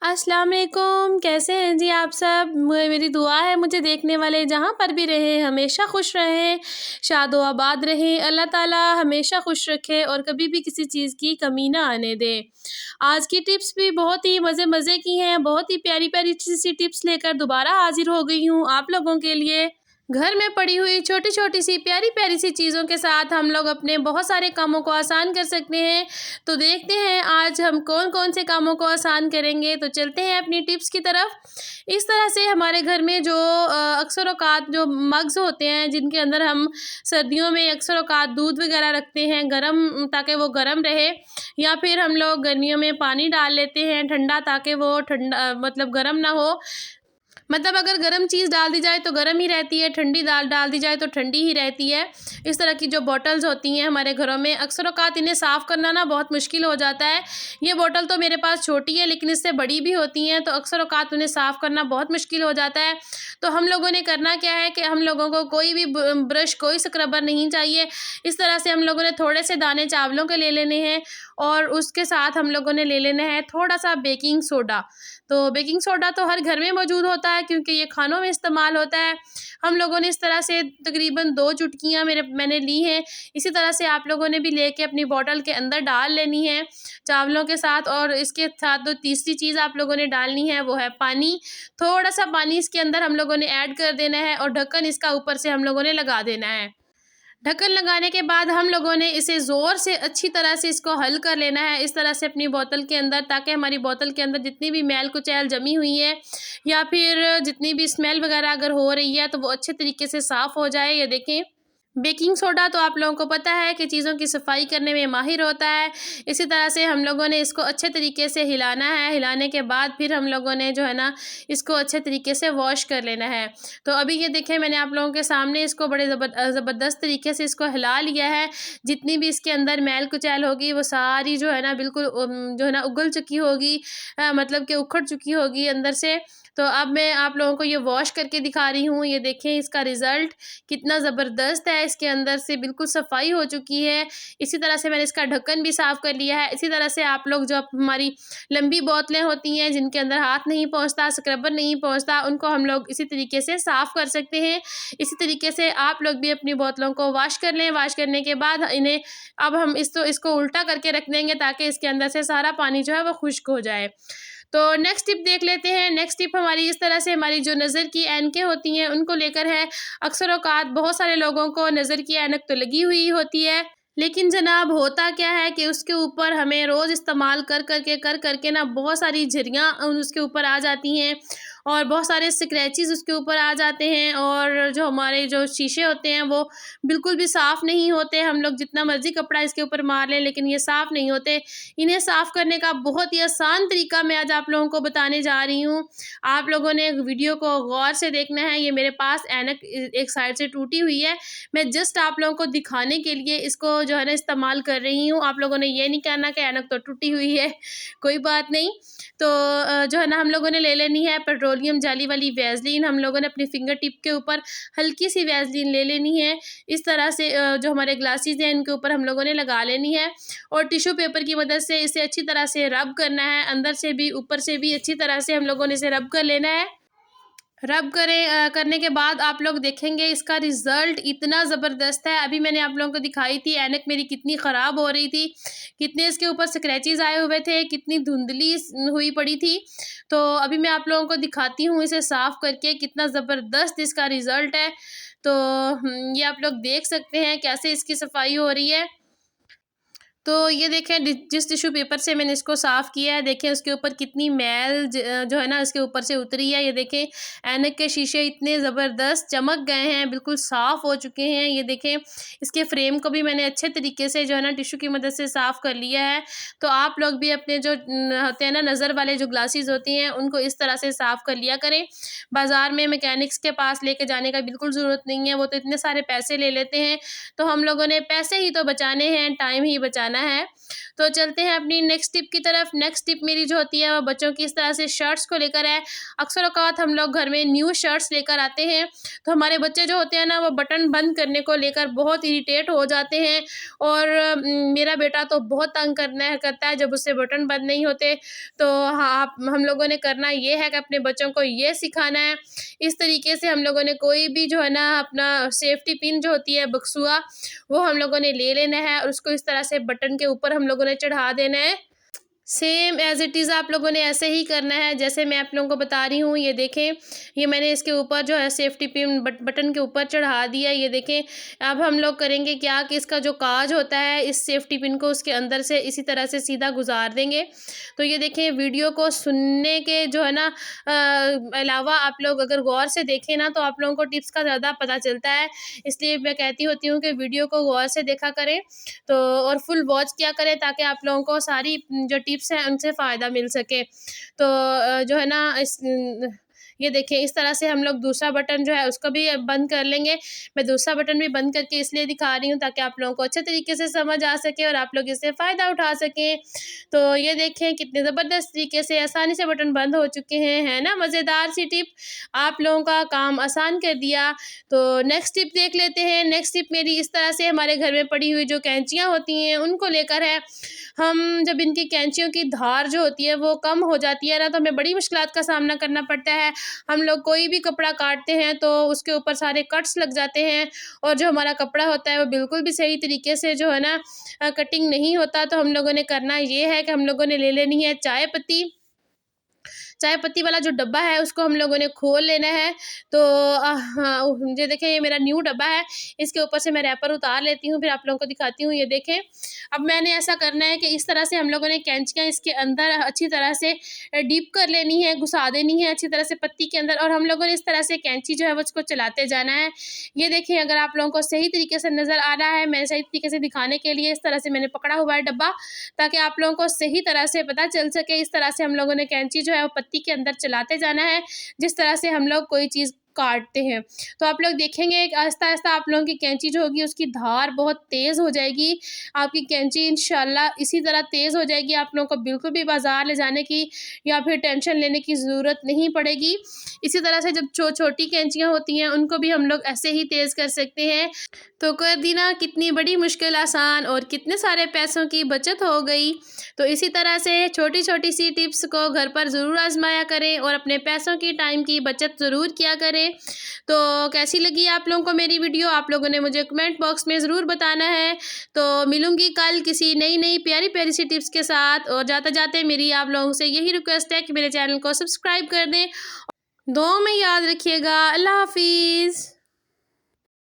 अस्सलाम वालेकुम, कैसे हैं जी आप सब? मेरी दुआ है मुझे देखने वाले जहाँ पर भी रहें हमेशा खुश रहें, शादो आबाद रहें। अल्लाह ताला हमेशा खुश रखे और कभी भी किसी चीज़ की कमी ना आने दे। आज की टिप्स भी बहुत ही मज़े-मज़े की हैं, बहुत ही प्यारी-प्यारी सी टिप्स लेकर दोबारा हाज़िर हो गई हूँ आप लोगों के लिए। घर में पड़ी हुई छोटी-छोटी सी प्यारी-प्यारी सी चीज़ों के साथ हम लोग अपने बहुत सारे कामों को आसान कर सकते हैं। तो देखते हैं आज हम कौन-कौन से कामों को आसान करेंगे। तो चलते हैं अपनी टिप्स की तरफ। इस तरह से हमारे घर में जो अक्सर औक़ात जो मग्स होते हैं जिनके अंदर हम सर्दियों में अक्सर औक़ात दूध वग़ैरह रखते हैं गरम ताकि वो गरम रहे, या फिर हम लोग गर्मियों में पानी डाल लेते हैं ठंडा ताकि वो ठंडा मतलब गरम ना हो। मतलब अगर गरम चीज़ डाल दी जाए तो गरम ही रहती है, ठंडी दाल डाल दी जाए तो ठंडी ही रहती है। इस तरह की जो बॉटल्स होती हैं हमारे घरों में अक्सर औक़ात इन्हें साफ़ करना ना बहुत मुश्किल हो जाता है। ये बॉटल तो मेरे पास छोटी है लेकिन इससे बड़ी भी होती हैं, तो अक्सर औक़ात उन्हें साफ़ करना बहुत मुश्किल हो जाता है। तो हम लोगों ने करना क्या है कि हम लोगों को कोई भी ब्रश, कोई स्क्रबर नहीं चाहिए। इस तरह से हम लोगों ने थोड़े से दाने चावलों के ले लेने हैं और उसके साथ हम लोगों ने ले लेना है थोड़ा-सा बेकिंग सोडा। तो बेकिंग सोडा तो हर घर में मौजूद होता है क्योंकि ये खानों में इस्तेमाल होता है। हम लोगों ने इस तरह से तकरीबन 2 चुटकियाँ मैंने ली हैं। इसी तरह से आप लोगों ने भी लेके अपनी बॉटल के अंदर डाल लेनी है चावलों के साथ, और इसके साथ जो तीसरी चीज़ आप लोगों ने डालनी है वो है पानी। थोड़ा-सा पानी इसके अंदर हम लोगों ने ऐड कर देना है और ढक्कन इसका ऊपर से हम लोगों ने लगा देना है। ढक्कन लगाने के बाद हम लोगों ने इसे ज़ोर से अच्छी तरह से इसको हल कर लेना है इस तरह से अपनी बोतल के अंदर, ताकि हमारी बोतल के अंदर जितनी भी मैल कुचैल जमी हुई है या फिर जितनी भी स्मेल वगैरह अगर हो रही है तो वो अच्छे तरीके से साफ़ हो जाए। ये देखें, बेकिंग सोडा तो आप लोगों को पता है कि चीज़ों की सफाई करने में माहिर होता है। इसी तरह से हम लोगों ने इसको अच्छे तरीके से हिलाना है। हिलाने के बाद फिर हम लोगों ने जो है ना इसको अच्छे तरीके से वॉश कर लेना है। तो अभी ये देखें, मैंने आप लोगों के सामने इसको बड़े ज़बरदस्त तरीके से इसको हिला लिया है। जितनी भी इसके अंदर मैल कुचैल होगी वो सारी जो है ना बिल्कुल जो है ना उगल चुकी होगी, मतलब कि उखड़ चुकी होगी अंदर से। तो अब मैं आप लोगों को ये वॉश करके दिखा रही हूँ। ये देखें इसका रिज़ल्ट कितना ज़बरदस्त है, इसके अंदर से बिल्कुल सफाई हो चुकी है। इसी तरह से मैंने इसका ढक्कन भी साफ़ कर लिया है। इसी तरह से आप लोग जो हमारी लंबी बोतलें होती हैं जिनके अंदर हाथ नहीं पहुँचता, स्क्रबर नहीं पहुँचता, उनको हम लोग इसी तरीके से साफ़ कर सकते हैं। इसी तरीके से आप लोग भी अपनी बोतलों को वॉश कर लें। वॉश करने के बाद इन्हें अब हम इसको उल्टा करके रख देंगे ताकि इसके अंदर से सारा पानी जो है वो खुश्क हो जाए। तो नेक्स्ट टिप देख लेते हैं। नेक्स्ट टिप हमारी इस तरह से, हमारी जो नज़र की ऐनकें होती हैं उनको लेकर है। अक्सर औक़ात बहुत सारे लोगों को नज़र की ऐनक तो लगी हुई होती है, लेकिन जनाब होता क्या है कि उसके ऊपर हमें रोज़ इस्तेमाल कर कर के ना बहुत सारी झुर्रियाँ उसके ऊपर आ जाती हैं और बहुत सारे स्क्रैचेस उसके ऊपर आ जाते हैं, और जो हमारे जो शीशे होते हैं वो बिल्कुल भी साफ़ नहीं होते। हम लोग जितना मर्ज़ी कपड़ा इसके ऊपर मार लें लेकिन ये साफ़ नहीं होते। इन्हें साफ़ करने का बहुत ही आसान तरीका मैं आज आप लोगों को बताने जा रही हूँ। आप लोगों ने वीडियो को गौर से देखना है। ये मेरे पास ऐनक एक साइड से टूटी हुई है। मैं जस्ट आप लोगों को दिखाने के लिए इसको जो है ना इस्तेमाल कर रही हूँ। आप लोगों ने ये नहीं कहना कि ऐनक तो टूटी हुई है, कोई बात नहीं। तो जो है ना हम लोगों ने ले लेनी है पेट्रोलियम जेली वाली वैसलीन। हम लोगों ने अपनी फिंगर टिप के ऊपर हल्की सी वैसलीन ले लेनी है। इस तरह से जो हमारे ग्लासेस हैं इनके ऊपर हम लोगों ने लगा लेनी है और टिश्यू पेपर की मदद से इसे अच्छी तरह से रब करना है। अंदर से भी ऊपर से भी अच्छी तरह से हम लोगों ने इसे रब कर लेना है। रब करने के बाद आप लोग देखेंगे इसका रिज़ल्ट इतना ज़बरदस्त है। अभी मैंने आप लोगों को दिखाई थी ऐनक मेरी कितनी ख़राब हो रही थी, कितने इसके ऊपर स्क्रैचेस आए हुए थे, कितनी धुंधली हुई पड़ी थी। तो अभी मैं आप लोगों को दिखाती हूँ इसे साफ़ करके कितना ज़बरदस्त इसका रिज़ल्ट है। तो ये आप लोग देख सकते हैं कैसे इसकी सफाई हो रही है। तो ये देखें जिस टिश्यू पेपर से मैंने इसको साफ़ किया है, देखें उसके ऊपर कितनी मैल जो है ना इसके ऊपर से उतरी है। ये देखें ऐनक के शीशे इतने ज़बरदस्त चमक गए हैं, बिल्कुल साफ़ हो चुके हैं। ये देखें इसके फ्रेम को भी मैंने अच्छे तरीके से जो है ना टिश्यू की मदद से साफ़ कर लिया है। तो आप लोग भी अपने जो होते हैं ना नज़र वाले जो ग्लासेस होती हैं उनको इस तरह से साफ़ कर लिया करें। बाज़ार में मैकेनिक्स के पास लेके जाने का बिल्कुल ज़रूरत नहीं है, वो तो इतने सारे पैसे ले लेते हैं। तो हम लोगों ने पैसे ही तो बचाने हैं, टाइम ही बचाना जाना है। तो चलते हैं अपनी नेक्स्ट टिप की तरफ। नेक्स्ट टिप मेरी जो होती है वो बच्चों की इस तरह से शर्ट्स को लेकर है। अक्सर औक़ात हम लोग घर में न्यू शर्ट्स लेकर आते हैं, तो हमारे बच्चे जो होते हैं ना वो बटन बंद करने को लेकर बहुत इरिटेट हो जाते हैं। और मेरा बेटा तो बहुत तंग करता है जब उससे बटन बंद नहीं होते। तो हाँ, हम लोगों ने करना ये है कि अपने बच्चों को ये सिखाना है। इस तरीके से हम लोगों ने कोई भी जो है ना अपना सेफ्टी पिन जो होती है बक्सुआ, वो हम लोगों ने ले लेना है और उसको इस तरह से बटन के ऊपर हम लोगों ने चढ़ा देना है। सेम एज़ इट इज़ आप लोगों ने ऐसे ही करना है जैसे मैं आप लोगों को बता रही हूँ। ये देखें, ये मैंने इसके ऊपर जो है सेफ्टी पिन बटन के ऊपर चढ़ा दिया। ये देखें, अब हम लोग करेंगे क्या कि इसका जो काज होता है इस सेफ्टी पिन को उसके अंदर से इसी तरह से सीधा गुजार देंगे। तो ये देखें, वीडियो को सुनने के जो है ना अलावा आप लोग अगर गौर से देखें ना तो आप लोगों को टिप्स का ज़्यादा पता चलता है। इसलिए मैं कहती होती हूँ कि वीडियो को गौर से देखा करें तो और फुल वॉच किया करें ताकि आप लोगों को सारी जो टिप्स हैं उनसे फ़ायदा मिल सके। तो जो है ना ये देखिए, इस तरह से हम लोग दूसरा बटन जो है उसको भी बंद कर लेंगे। मैं दूसरा बटन भी बंद करके इसलिए दिखा रही हूँ ताकि आप लोगों को अच्छे तरीके से समझ आ सके और आप लोग इससे फ़ायदा उठा सकें। तो ये देखें कितने ज़बरदस्त तरीके से आसानी से बटन बंद हो चुके हैं, है ना? मज़ेदार सी टिप, आप लोगों का काम आसान कर दिया। तो नेक्स्ट टिप देख लेते हैं। नेक्स्ट टिप मेरी इस तरह से हमारे घर में पड़ी हुई जो कैंचियाँ होती हैं उनको लेकर है। हम जब इनकी कैंचियों की धार जो होती है वो कम हो जाती है ना तो हमें बड़ी मुश्किलात का सामना करना पड़ता है। हम लोग कोई भी कपड़ा काटते हैं तो उसके ऊपर सारे कट्स लग जाते हैं और जो हमारा कपड़ा होता है वो बिल्कुल भी सही तरीके से जो है ना कटिंग नहीं होता। तो हम लोगों ने करना ये है कि हम लोगों ने ले लेनी है चाय पत्ती वाला जो डब्बा है उसको हम लोगों ने खोल लेना है। तो हाँ, ये देखें, ये मेरा न्यू डब्बा है। इसके ऊपर से मैं रैपर उतार लेती हूँ, फिर आप लोगों को दिखाती हूँ। ये देखें, अब मैंने ऐसा करना है कि इस तरह से हम लोगों ने कैंचियाँ इसके अंदर अच्छी तरह से डीप कर लेनी है, घुसा देनी है अच्छी तरह से पत्ती के अंदर और हम लोगों ने इस तरह से कैंची जो है वो उसको चलाते जाना है। ये देखें, अगर आप लोगों को सही तरीके से नज़र आ रहा है, मैं सही तरीके से दिखाने के लिए इस तरह से मैंने पकड़ा हुआ है डब्बा ताकि आप लोगों को सही तरह से पता चल सके। इस तरह से हम लोगों ने कैंची जो है वो पत्ती के अंदर चलाते जाना है, जिस तरह से हम लोग कोई चीज़ काटते हैं। तो आप लोग देखेंगे आहिस्ता-आहिस्ता आप लोगों की कैंची जो होगी उसकी धार बहुत तेज़ हो जाएगी। आपकी कैंची इंशाल्लाह इसी तरह तेज़ हो जाएगी, आप लोगों को बिल्कुल भी बाज़ार ले जाने की या फिर टेंशन लेने की ज़रूरत नहीं पड़ेगी। इसी तरह से जब छोटी कैंचियाँ होती हैं उनको भी हम लोग ऐसे ही तेज़ कर सकते हैं। तो कर दी ना कितनी बड़ी मुश्किल आसान और कितने सारे पैसों की बचत हो गई। तो इसी तरह से छोटी-छोटी सी टिप्स को घर पर ज़रूर आज़माया करें और अपने पैसों की, टाइम की बचत ज़रूर किया करें। तो कैसी लगी आप लोगों को मेरी वीडियो, आप लोगों ने मुझे कमेंट बॉक्स में ज़रूर बताना है। तो मिलूँगी कल किसी नई प्यारी-प्यारी सी टिप्स के साथ और जाते-जाते मेरी आप लोगों से यही रिक्वेस्ट है कि मेरे चैनल को सब्सक्राइब कर दें। दुआ में याद रखिएगा। अल्लाह हाफ़िज़।